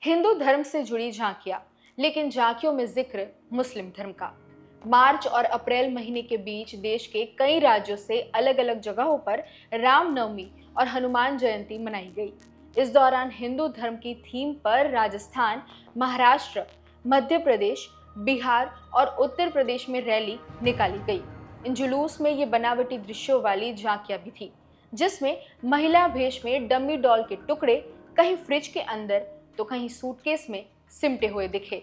हिंदू धर्म से जुड़ी झांकियां, लेकिन झांकियों में जिक्र मुस्लिम धर्म का। मार्च और अप्रैल महीने के बीच देश के कई राज्यों से अलग अलग जगहों पर रामनवमी और हनुमान जयंती मनाई गई। इस दौरान हिंदू धर्म की थीम पर राजस्थान, महाराष्ट्र, मध्य प्रदेश, बिहार और उत्तर प्रदेश में रैली निकाली गई। इन जुलूस में ये बनावटी दृश्यों वाली झांकियां भी थी, जिसमें महिला भेष में डमी डॉल के टुकड़े कहीं फ्रिज के अंदर तो कहीं सूटकेस में सिमटे हुए दिखे।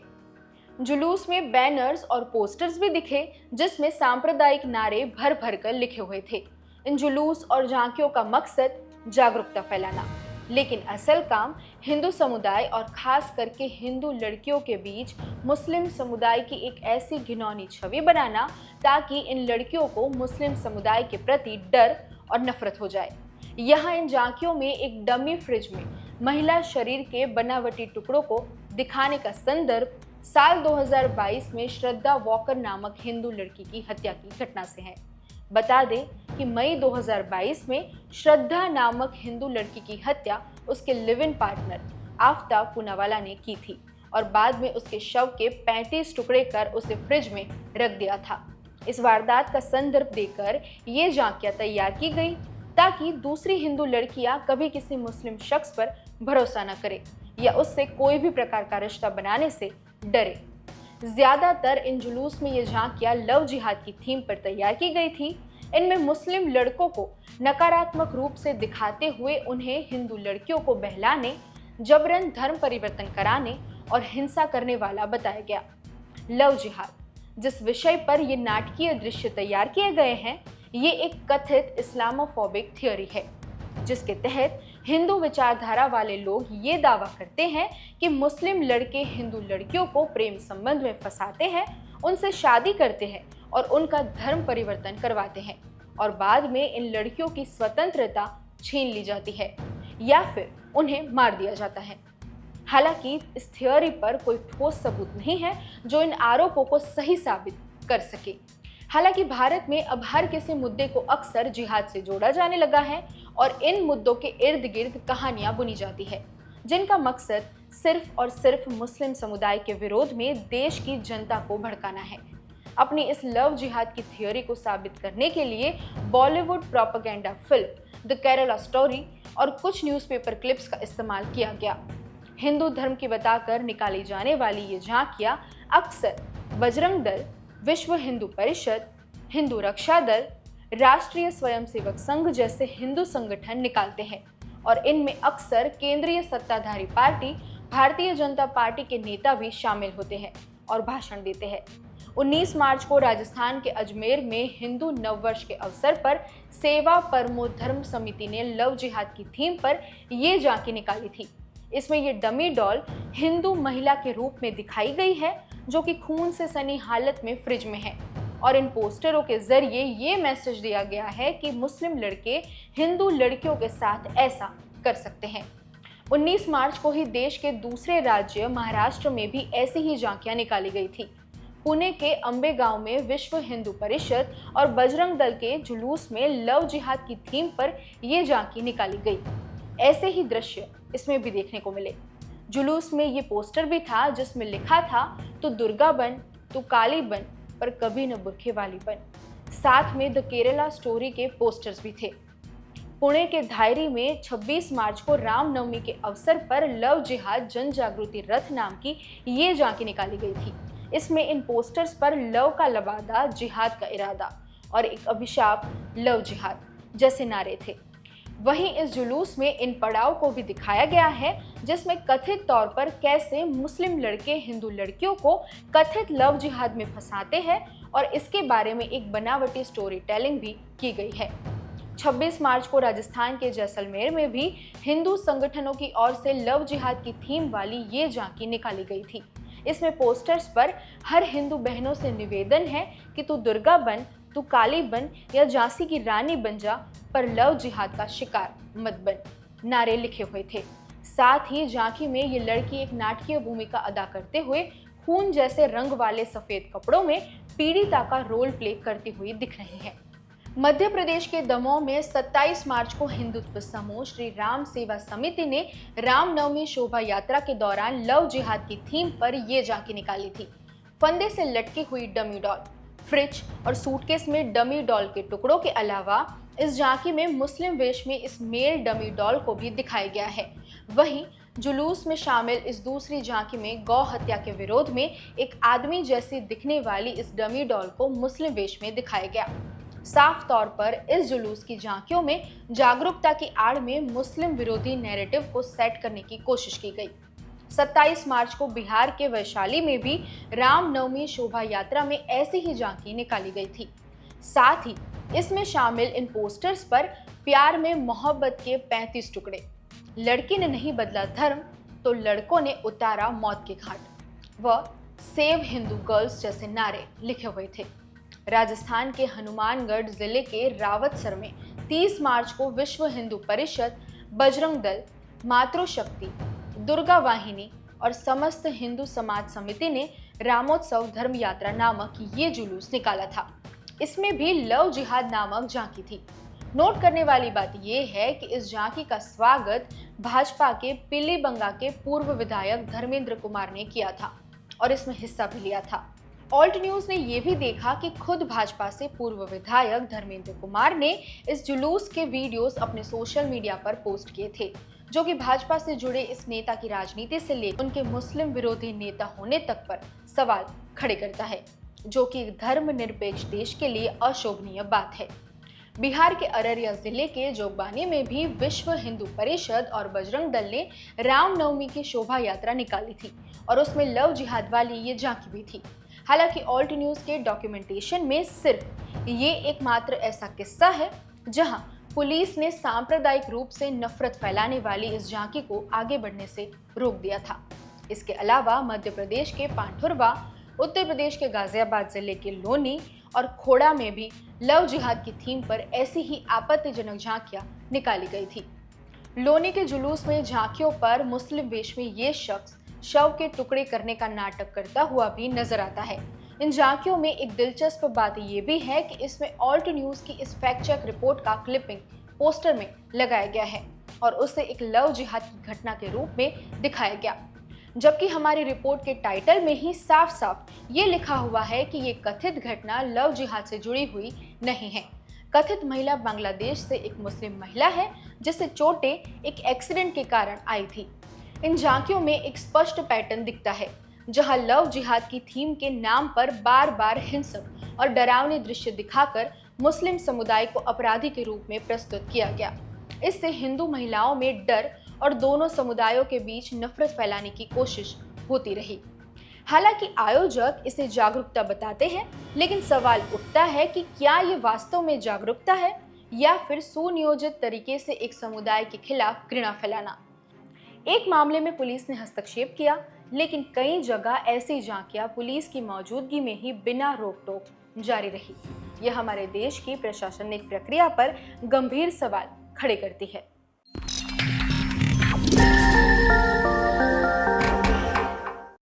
जुलूस में बैनर्स और पोस्टर्स भी दिखे, जिसमें सांप्रदायिक नारे भर भर कर लिखे हुए थे। इन जुलूस और झांकियों का मकसद जागरूकता फैलाना, लेकिन असल काम हिंदू समुदाय और खास करके हिंदू लड़कियों के बीच मुस्लिम समुदाय की एक ऐसी घिनौनी छवि बनाना ताकि इन लड़कियों को मुस्लिम समुदाय के प्रति डर और नफरत हो जाए। यहाँ इन झांकियों में एक डमी फ्रिज में महिला शरीर के बनावटी टुकड़ों को दिखाने का संदर्भ साल 2022 में श्रद्धा वॉकर नामक हिंदू लड़की की हत्या की घटना से है। बता दें कि मई 2022 में श्रद्धा नामक हिंदू लड़की की हत्या उसके live in partner Aftab Poonawalla ने की थी और बाद में उसके शव के 35 टुकड़े कर उसे फ्रिज में रख दिया था। इस वारदात का संदर्भ देकर ये झांकियां तैयार की गई ताकि दूसरी हिंदू लड़कियां कभी किसी मुस्लिम शख्स पर भरोसा न करे या उससे कोई भी प्रकार का रिश्ता बनाने से डरे। ज्यादातर इन जुलूस में ये झांकियां लव जिहाद की थीम पर तैयार की गई थी। इनमें मुस्लिम लड़कों को नकारात्मक रूप से दिखाते हुए उन्हें हिंदू लड़कियों को बहलाने, जबरन धर्म परिवर्तन कराने और हिंसा करने वाला बताया गया। लव जिहाद, जिस विषय पर ये नाटकीय दृश्य तैयार किए गए हैं, ये एक कथित इस्लामोफोबिक थियोरी है, जिसके तहत हिंदू विचारधारा वाले लोग ये दावा करते हैं कि मुस्लिम लड़के हिंदू लड़कियों को प्रेम संबंध में फंसाते हैं, उनसे शादी करते हैं और उनका धर्म परिवर्तन करवाते हैं और बाद में इन लड़कियों की स्वतंत्रता छीन ली जाती है या फिर उन्हें मार दिया जाता है। हालांकि इस थियोरी पर कोई ठोस सबूत नहीं है जो इन आरोपों को सही साबित कर सके। हालांकि भारत में अब हर किसी मुद्दे को अक्सर जिहाद से जोड़ा जाने लगा है और इन मुद्दों के इर्द गिर्द कहानियां बुनी जाती है, जिनका मकसद सिर्फ और सिर्फ मुस्लिम समुदाय के विरोध में देश की जनता को भड़काना है। अपनी इस लव जिहाद की थ्योरी को साबित करने के लिए Bollywood propaganda film the Kerala story और कुछ न्यूज़पेपर क्लिप्स का इस्तेमाल किया गया। हिंदू धर्म की बताकर निकाली जाने वाली ये झांकियां अक्सर बजरंग दल, विश्व हिंदू परिषद, हिंदू रक्षा दल, राष्ट्रीय स्वयंसेवक संघ जैसे हिंदू संगठन निकालते हैं और इनमें अक्सर केंद्रीय सत्ताधारी पार्टी भारतीय जनता पार्टी के नेता भी शामिल होते हैं और भाषण देते हैं। 19 मार्च को राजस्थान के अजमेर में हिंदू नववर्ष के अवसर पर सेवा परमो धर्म समिति ने लव जिहाद की थीम पर ये झांकी निकाली थी। इसमें ये डमी डॉल हिंदू महिला के रूप में दिखाई गई है, जो कि खून से सनी हालत में फ्रिज में है और इन पोस्टरों के जरिए ये मैसेज दिया गया है कि मुस्लिम लड़के हिंदू लड़कियों के साथ ऐसा कर सकते हैं। 19 मार्च को ही देश के दूसरे राज्य महाराष्ट्र में भी ऐसी ही झांकियां निकाली गई थी। पुणे के अंबेगांव में विश्व हिंदू परिषद और बजरंग दल के जुलूस में लव जिहाद की थीम पर यह झांकी निकाली गई। ऐसे ही दृश्य इसमें भी देखने को मिले। जुलूस में ये पोस्टर भी था जिसमें लिखा था, तू दुर्गा बन, तू काली बन, पर कभी न बुरखे वाली बन। साथ में द केरला स्टोरी के पोस्टर्स भी थे। पुणे के धायरी में 26 मार्च को रामनवमी के अवसर पर लव जिहाद जन जागृति रथ नाम की ये झांकी निकाली गई थी। इसमें इन पोस्टर्स पर लव का लबादा, जिहाद का इरादा और एक अभिशाप लव जिहाद जैसे नारे थे। वहीं इस जुलूस में इन पड़ाव को भी दिखाया गया है, जिसमें कथित तौर पर कैसे मुस्लिम लड़के हिंदू लड़कियों को कथित लव जिहाद में फंसाते हैं और इसके बारे में एक बनावटी स्टोरी टेलिंग भी की गई है। 26 मार्च को राजस्थान के जैसलमेर में भी हिंदू संगठनों की ओर से लव जिहाद की थीम वाली ये झांकी निकाली गई थी। इसमें पोस्टर्स पर हर हिंदू बहनों से निवेदन है कि तू दुर्गा बन, तू काली बन या झांसी की रानी बन जा, पर लव जिहाद का शिकार मत बन, नारे लिखे हुए थे। साथ ही झांकी में ये लड़की एक नाटकीय भूमिका अदा करते हुए खून जैसे रंग वाले सफेद कपड़ों में पीड़िता का रोल प्ले करती हुई दिख रही है। मध्य प्रदेश के दमोह में 27 मार्च को हिंदुत्व समूह श्री राम सेवा समिति ने रामनवमी शोभा यात्रा के दौरान लव जिहाद की थीम पर ये झांकी निकाली थी। फंदे से लटकी हुई डमी डॉल, फ्रिज और सूटकेस में डमी डॉल के टुकड़ों के अलावा इस झांकी में मुस्लिम वेश में इस मेल डमी डॉल को भी दिखाया गया है। वहीं जुलूस में शामिल इस दूसरी झांकी में गौ हत्या के विरोध में एक आदमी जैसी दिखने वाली इस डमी डॉल को मुस्लिम वेश में दिखाया गया। साफ तौर पर इस जुलूस की झांकियों में जागरूकता की आड़ में मुस्लिम विरोधी नैरेटिव को सेट करने की कोशिश की गई। 27 मार्च को बिहार के वैशाली में भी रामनवमी शोभा यात्रा में ऐसी ही झांकी निकाली गई थी। साथ ही इसमें शामिल इन पोस्टर्स पर प्यार में मोहब्बत के 35 टुकड़े, लड़की ने नहीं बदला धर्म तो लड़कों ने उतारा मौत के घाट व सेव हिंदू गर्ल्स जैसे नारे लिखे हुए थे। राजस्थान के हनुमानगढ़ जिले के रावतसर में 30 मार्च को विश्व हिंदू परिषद, बजरंग दल, मातृशक्ति, दुर्गा वाहिनी और समस्त हिंदू समाज समिति ने रामोत्सव धर्म यात्रा नामक ये जुलूस निकाला था। इसमें भी लव जिहाद नामक झांकी थी। नोट करने वाली बात यह है कि इस झांकी का स्वागत भाजपा के पीलीबंगा के पूर्व विधायक धर्मेंद्र कुमार ने किया था और इसमें हिस्सा भी लिया था। ऑल्ट न्यूज ने यह भी देखा कि खुद भाजपा से पूर्व विधायक धर्मेंद्र कुमार ने इस जुलूस के वीडियोस अपने सोशल मीडिया पर पोस्ट किए थे, जो कि भाजपा से जुड़े इस नेता की राजनीति से लेकर उनके मुस्लिम विरोधी नेता होने तक पर सवाल खड़े करता है, जो कि एक धर्मनिरपेक्ष देश के लिए अशोभनीय बात है। बिहार के अररिया जिले के जोगबानी में भी विश्व हिंदू परिषद और बजरंग दल ने रामनवमी की शोभा यात्रा निकाली थी और उसमें लव जिहाद वाली ये झांकी भी थी। हालांकि ऑल्ट न्यूज के डॉक्यूमेंटेशन में सिर्फ ये एकमात्र ऐसा किस्सा है जहां पुलिस ने सांप्रदायिक रूप से नफरत फैलाने वाली इस झांकी को आगे बढ़ने से रोक दिया था। इसके अलावा मध्य प्रदेश के पांठुरवा, उत्तर प्रदेश के गाजियाबाद जिले के लोनी और खोड़ा में भी लव जिहाद की थीम पर ऐसी ही आपत्तिजनक झांकियां निकाली गई थी। लोनी के जुलूस में झांकियों पर मुस्लिम वेश में ये शख्स शव के टुकड़े करने का नाटक करता हुआ भी नजर आता है। इन झांकियों में एक दिलचस्प बात यह भी है कि इसमें ऑल्ट न्यूज की इस फैक्ट चेक रिपोर्ट का क्लिपिंग पोस्टर में लगाया गया है और उसे एक लव जिहाद की घटना के रूप में दिखाया गया, जबकि हमारी रिपोर्ट के टाइटल में ही साफ साफ ये लिखा हुआ है कि ये कथित घटना लव जिहाद से जुड़ी हुई नहीं है। कथित महिला बांग्लादेश से एक मुस्लिम महिला है जिसे चोटें एक एक्सीडेंट के कारण आई थी। इन झांकियों में एक स्पष्ट पैटर्न दिखता है, जहां लव जिहाद की थीम के नाम पर बार बार हिंसक और डरावने दृश्य दिखाकर मुस्लिम समुदाय को अपराधी के रूप में प्रस्तुत किया गया। इससे हिंदू महिलाओं में डर और दोनों समुदायों के बीच नफरत फैलाने की कोशिश होती रही। हालांकि आयोजक इसे जागरूकता बताते हैं, लेकिन सवाल उठता है कि क्या ये वास्तव में जागरूकता है या फिर सुनियोजित तरीके से एक समुदाय के खिलाफ घृणा फैलाना। एक मामले में पुलिस ने हस्तक्षेप किया, लेकिन कई जगह ऐसी झांकियां पुलिस की मौजूदगी में ही बिना रोक टोक जारी रही। यह हमारे देश की प्रशासनिक प्रक्रिया पर गंभीर सवाल खड़े करती है।